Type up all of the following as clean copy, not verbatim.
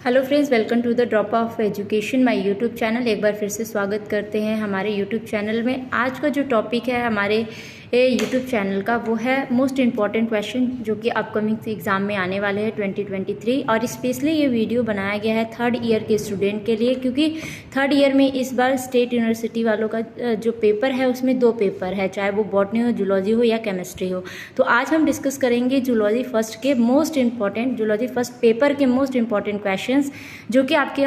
Hello friends, welcome to the drop of education my YouTube channel. एक बार फिर से स्वागत करते हैं हमारे यूट्यूब चैनल में। आज का जो टॉपिक है हमारे यूट्यूब चैनल का वो है मोस्ट इम्पॉर्टेंट क्वेश्चन जो कि अपकमिंग एग्ज़ाम में आने वाले हैं 2023। और स्पेशली ये वीडियो बनाया गया है थर्ड ईयर के स्टूडेंट के लिए, क्योंकि थर्ड ईयर में इस बार स्टेट यूनिवर्सिटी वालों का जो पेपर है उसमें 2 पेपर है, चाहे वो बॉटनी हो, जूलॉजी हो या केमिस्ट्री हो। तो आज हम डिस्कस करेंगे जूलॉजी फर्स्ट पेपर के मोस्ट इम्पॉर्टेंट क्वेश्चन जो कि आपके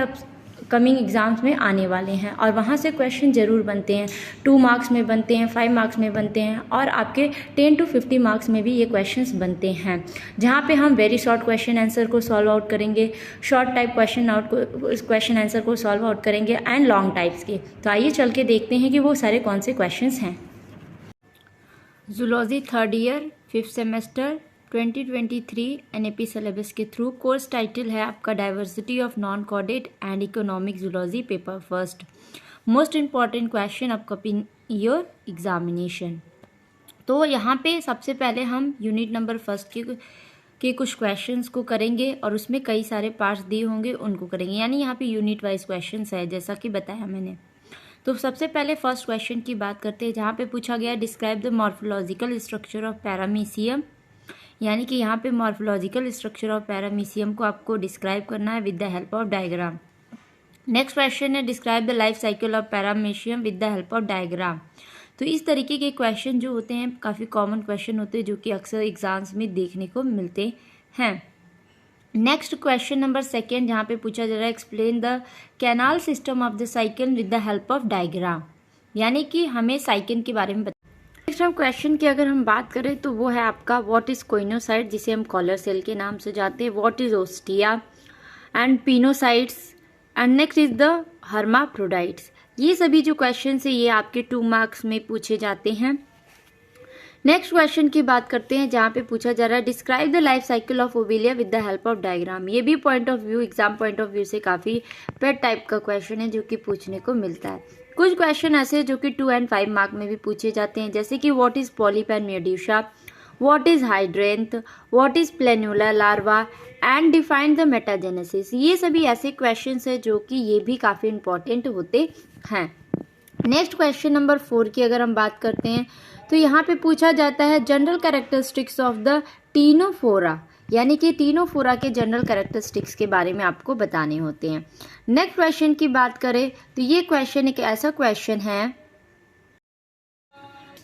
कमिंग एग्जाम्स में आने वाले हैं। और वहाँ से क्वेश्चन ज़रूर बनते हैं, 2 मार्क्स में बनते हैं, 5 मार्क्स में बनते हैं और आपके 10 to 50 मार्क्स में भी ये क्वेश्चंस बनते हैं, जहाँ पे हम वेरी शॉर्ट क्वेश्चन आंसर को सॉल्व आउट करेंगे, शॉर्ट टाइप क्वेश्चन आंसर को सॉल्व आउट करेंगे एंड लॉन्ग टाइप्स के। तो आइए चल के देखते हैं कि वो सारे कौन से क्वेश्चंस हैं। Zoology third year 5th semester 2023 NAP syllabus के थ्रू। कोर्स टाइटल है आपका diversity of non chordate and economic zoology paper first. Most important question upcoming year examination. तो यहाँ पे सबसे पहले हम यूनिट नंबर फर्स्ट के कुछ क्वेश्चंस को करेंगे और उसमें कई सारे पार्ट्स दिए होंगे उनको करेंगे, यानी यहाँ पे यूनिट वाइज क्वेश्चंस है जैसा कि बताया मैंने। तो सबसे पहले फर्स्ट क्वेश्चन की बात करते हैं, जहाँ पे पूछा गया describe the morphological structure of paramecium, यानी कि यहाँ पे मॉर्फोलॉजिकल स्ट्रक्चर ऑफ पैरामीशियम को आपको डिस्क्राइब करना है with the help of diagram. Next question है describe the life cycle of paramecium with the help of diagram. तो इस तरीके के क्वेश्चन जो होते हैं काफ़ी कॉमन क्वेश्चन होते हैं जो कि अक्सर एग्जाम्स में देखने को मिलते हैं। नेक्स्ट क्वेश्चन नंबर सेकेंड, जहाँ पे पूछा जा रहा है explain the canal system of the cycle with the help of diagram, यानी कि हमें साइकिल के बारे में। नेक्स्ट हम क्वेश्चन की अगर हम बात करें तो वो है आपका व्हाट इज कोइनोसाइट, जिसे हम कॉलर सेल के नाम से जानते हैं, what is ostia and pinocytes and next is the hermaphrodites. ये सभी जो क्वेश्चन है ये आपके 2 मार्क्स में पूछे जाते हैं। नेक्स्ट क्वेश्चन की बात करते हैं, जहाँ पे पूछा जा रहा है describe the life cycle of Obelia with the help of diagram. ये भी point of view, exam point of view से काफ़ी पेट टाइप का क्वेश्चन है जो कि पूछने को मिलता है। कुछ क्वेश्चन ऐसे जो कि 2 and 5 मार्क में भी पूछे जाते हैं, जैसे कि what is polyp and medusa, what is hydranth, what is planula larva and define the metagenesis. ये सभी ऐसे क्वेश्चंस है जो कि ये भी काफ़ी इंपॉर्टेंट होते हैं। नेक्स्ट क्वेश्चन नंबर 4 की अगर हम बात करते हैं तो यहाँ पे पूछा जाता है general characteristics of the Ctenophora, यानी कि टीनोफोरा के जनरल कैरेक्टरिस्टिक्स के बारे में आपको बताने होते हैं। नेक्स्ट क्वेश्चन की बात करें तो ये क्वेश्चन एक ऐसा क्वेश्चन है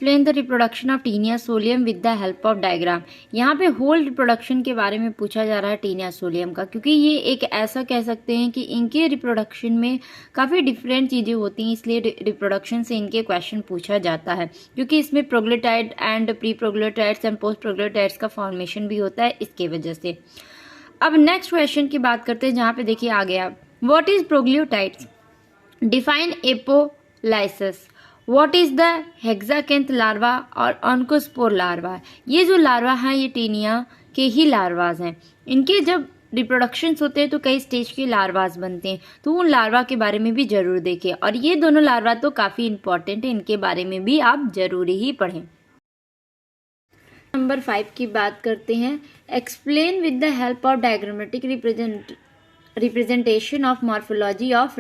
explain the reproduction of taenia solium with the help of diagram. यहाँ पे होल रिप्रोडक्शन के बारे में पूछा जा रहा है टीनिया सोलियम का, क्योंकि ये एक ऐसा कह सकते हैं कि इनके रिप्रोडक्शन में काफ़ी डिफरेंट चीज़ें होती हैं, इसलिए रिप्रोडक्शन से इनके क्वेश्चन पूछा जाता है, क्योंकि इसमें प्रोग्लूटाइड एंड प्री प्रोग्लूटाइड्स एंड पोस्ट प्रोग्लूटाइड्स का फॉर्मेशन भी होता है इसके वजह से। अब नेक्स्ट क्वेश्चन की बात करते हैं, जहाँ पे देखिए आ गया what is proglottids, define apolysis, what is the hexacanth larva और ऑन्कोस्पोर लार्वा। ये जो लार्वा है ये टीनिया के ही लार्वाज हैं। इनके जब रिप्रोडक्शंस होते हैं तो कई स्टेज के लार्वाज बनते हैं, तो उन लार्वा के बारे में भी जरूर देखें। और ये दोनों लार्वा तो काफ़ी इंपॉर्टेंट है, इनके बारे में भी आप जरूरी ही पढ़ें। नंबर 5 की बात करते हैं, explain with the help of diagrammatic representation of morphology of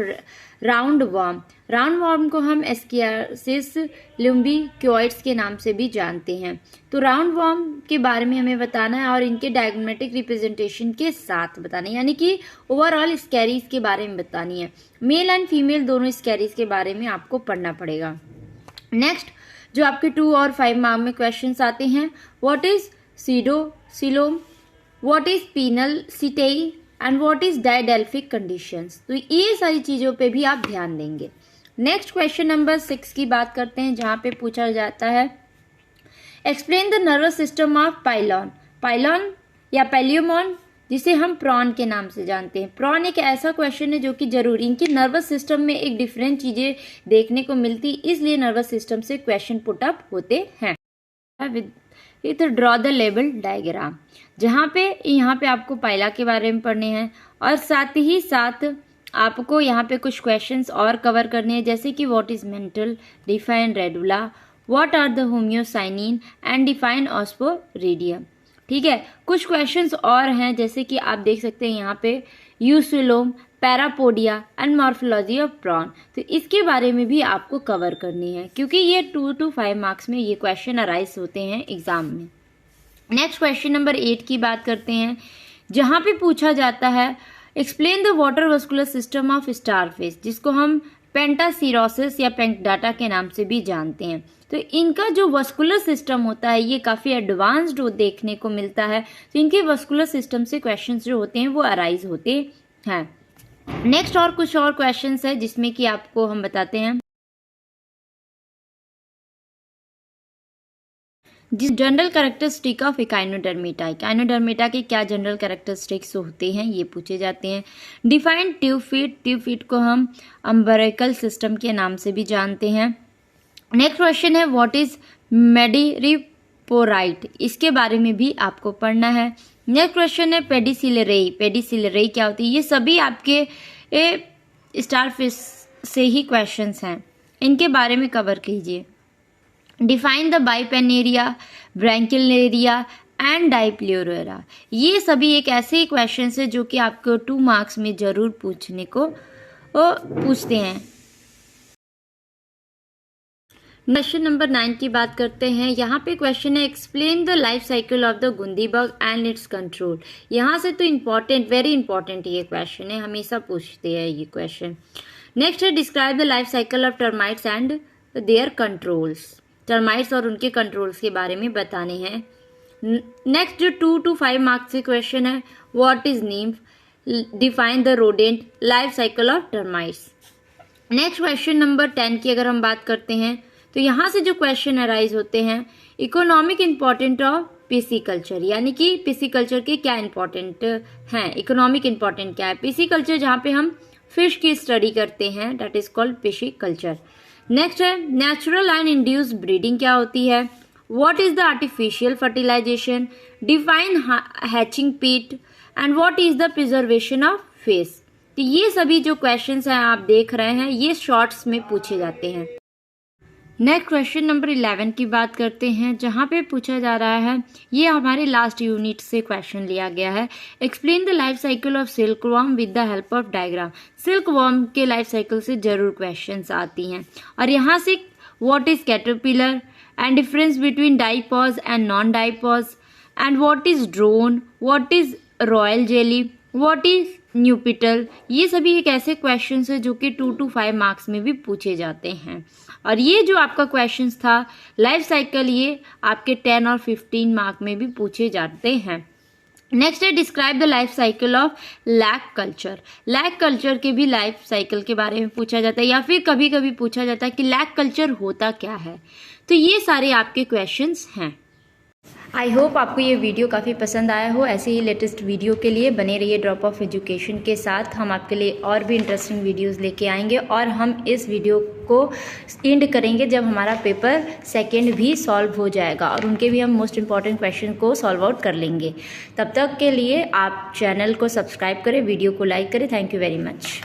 round worm. Round worm को हम एस्कियासिस ल्यूम्बिक्योइड्स के नाम से भी जानते हैं। तो राउंड वर्म के बारे में हमें बताना है और इनके डायग्रामेटिक रिप्रेजेंटेशन के साथ बताना है, यानी कि ओवरऑल स्कैरीज के बारे में बतानी है। मेल एंड फीमेल दोनों स्कैरीज के बारे में आपको पढ़ना पड़ेगा। नेक्स्ट जो आपके 2 और 5 मार्क में क्वेश्चंस आते हैं, what is pseudocoelom, what is penial setae and what is didelphic conditions. तो ये सारी चीज़ों पे भी आप ध्यान देंगे। नेक्स्ट क्वेश्चन नंबर 6 की बात करते हैं, जहाँ पे पूछा जाता है explain the nervous system of pylon या पैलियोमॉन, जिसे हम प्रॉन के नाम से जानते हैं। प्रॉन एक ऐसा क्वेश्चन है जो कि जरूरी, इनकी नर्वस सिस्टम में एक डिफरेंट चीज़ें देखने को मिलती, इसलिए नर्वस सिस्टम से क्वेश्चन पुट अप होते हैं। With draw the label diagram, जहाँ पे आपको पाइला के बारे में पढ़ने हैं और साथ ही साथ आपको यहाँ पे कुछ क्वेश्चंस और कवर करने हैं, जैसे कि what is mantle, define radula, what are the haemocyanin and define osphradium. ठीक है, कुछ क्वेश्चंस और हैं, जैसे कि आप देख सकते हैं यहाँ पे eucoelom, parapodia and morphology of prawn. तो इसके बारे में भी आपको कवर करनी है, क्योंकि ये 2 to 5 मार्क्स में ये क्वेश्चन अराइज होते हैं एग्जाम में। नेक्स्ट क्वेश्चन नंबर 8 की बात करते हैं, जहाँ पे पूछा जाता है explain the water vascular system of starfish, जिसको हम पेंटासिरोसिस या पेंकडाटा के नाम से भी जानते हैं। तो इनका जो वस्कुलर सिस्टम होता है ये काफ़ी एडवांस्ड देखने को मिलता है। तो इनके वस्कुलर सिस्टम से क्वेश्चंस जो होते हैं वो अराइज होते हैं। नेक्स्ट और कुछ और क्वेश्चंस है जिसमें कि आपको हम बताते हैं, जिस general characteristic of Echinodermata, Echinodermata के क्या जनरल कैरेक्टरिस्टिक्स होते हैं ये पूछे जाते हैं। Define tube feet, tube feet को हम अम्बरेकल सिस्टम के नाम से भी जानते हैं। नेक्स्ट क्वेश्चन है व्हाट इज मेडिरिपोराइट, इसके बारे में भी आपको पढ़ना है। नेक्स्ट क्वेश्चन है पेडिसिलरेई, पेडिसिलरेई क्या होती है, ये सभी आपके स्टारफिश से ही क्वेश्चंस हैं, इनके बारे में कवर कीजिए। डिफाइन द बाइपेनेरिया, ब्रैंकिलेरिया एंड डाइप्ल्यूरेरा, ये सभी एक ऐसे ही क्वेश्चन है जो कि आपको 2 मार्क्स में जरूर पूछने को पूछते हैं। क्वेश्चन नंबर 9 की बात करते हैं। यहाँ पे क्वेश्चन है explain the life cycle of the gundhi bug and its control. यहाँ से तो इम्पॉर्टेंट, वेरी इंपॉर्टेंट ये क्वेश्चन है, हमेशा पूछते हैं ये क्वेश्चन। नेक्स्ट है describe the life cycle of termites and their controls, termites और उनके कंट्रोल्स के बारे में बताने हैं। नेक्स्ट जो 2 to 5 मार्क्स के क्वेश्चन है what is nymph, define the rodent, life cycle of termites. Next question number 10 की अगर हम बात करते हैं तो यहाँ से जो क्वेश्चन अराइज होते हैं इकोनॉमिक इम्पॉर्टेंट ऑफ पिसीकल्चर, यानी कि पिसीकल्चर के क्या इंपॉर्टेंट हैं, इकोनॉमिक इम्पॉर्टेंट क्या है। पिसीकल्चर जहाँ पे हम फिश की स्टडी करते हैं that is called pisciculture. Next है नेचुरल एंड इंड्यूस्ड ब्रीडिंग क्या होती है, what is the artificial fertilisation, define hatching pit and what is the preservation of fish. तो ये सभी जो क्वेश्चंस हैं आप देख रहे हैं ये शॉर्ट्स में पूछे जाते हैं। नेक्स्ट क्वेश्चन नंबर 11 की बात करते हैं, जहाँ पे पूछा जा रहा है, ये हमारे लास्ट यूनिट से क्वेश्चन लिया गया है। Explain the life cycle of silk worm with the help of diagram. Silk worm के लाइफ साइकिल से जरूर क्वेश्चंस आती हैं। और यहाँ से what is caterpillar and difference between diapause and non diapause and what is drone, what is royal jelly, what is nuptial, ये सभी एक ऐसे क्वेश्चंस है जो कि 2 to 5 मार्क्स में भी पूछे जाते हैं। और ये जो आपका क्वेश्चंस था लाइफ साइकिल ये आपके 10 और 15 मार्क में भी पूछे जाते हैं। नेक्स्ट है describe the life cycle of lac culture. Lac culture के भी लाइफ साइकिल के बारे में पूछा जाता है, या फिर कभी कभी पूछा जाता है कि लैक कल्चर होता क्या है। तो ये सारे आपके क्वेश्चंस हैं। आई होप आपको ये वीडियो काफ़ी पसंद आया हो। ऐसे ही लेटेस्ट वीडियो के लिए बने रहिए ड्रॉप ऑफ एजुकेशन के साथ। हम आपके लिए और भी इंटरेस्टिंग वीडियोस लेके आएंगे और हम इस वीडियो को एंड करेंगे जब हमारा पेपर सेकंड भी सॉल्व हो जाएगा और उनके भी हम मोस्ट इंपॉर्टेंट क्वेश्चन को सॉल्व आउट कर लेंगे। तब तक के लिए आप चैनल को सब्सक्राइब करें, वीडियो को लाइक करें। Thank you very much.